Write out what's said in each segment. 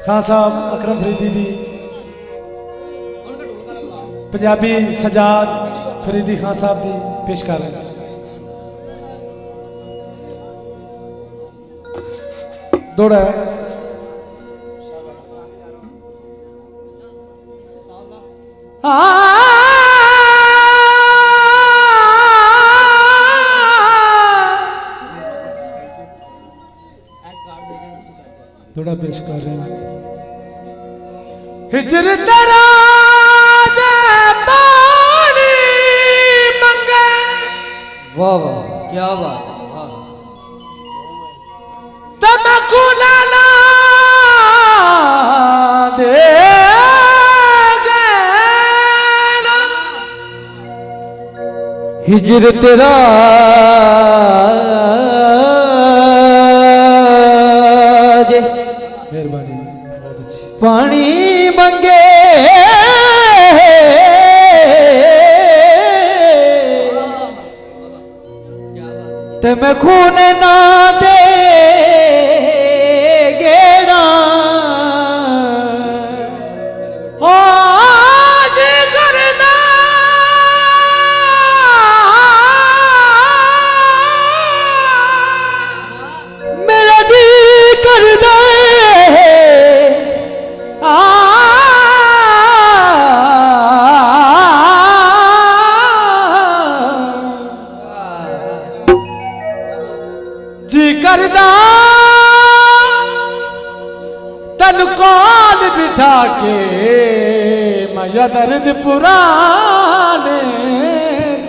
खान साहब अकरम फरीदी दी पंजाबी सजाद फरीदी खान साहब दी पेश कर रहे हैं। दौड़ा है थोड़ा पेश कर रहे हैं। हिजर तेरा दे पानी मंगे। वाह वाह क्या बात है। वाह तमको लाला दे देना। हिजर तेरा मेहरबानी बहुत अच्छी। पानी मंगे ते मैं खून ना दे गेड़ा आज करना मेरा जी कर दे जी करदा तन कौन बिठा के माया दर्द पुराने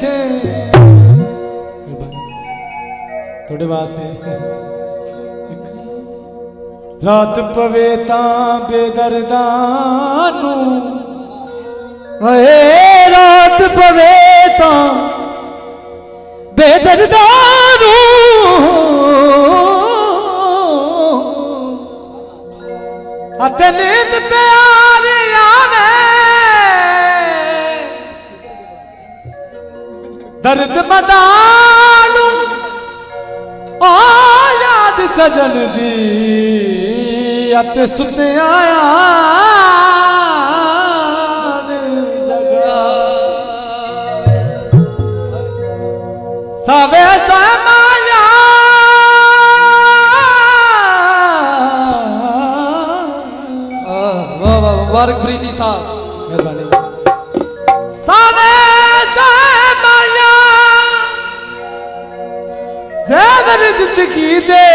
छे। थोड़े वास्ते रात पवे तां बेदर्दां नू हए रात पवे तां बेदर्दां नू अते नींद प्यारी आवे दर्द मदालू ओ याद सजन दी अते सुते आया जगा सावे समाया वाह वाह मुबारक फरीदी साहब मेहरबानी। सावे समाया ज़ेवर जिंदगी दे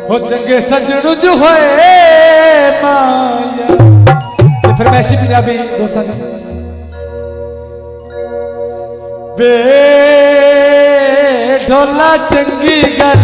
वो चंगे सजनू जो होए माया। फिर मैं पंजाबी दोस्तों बे ढोला चंगी गल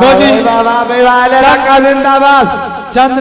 लो जी बाबा भाई वाले रखा जिंदाबाद। चंद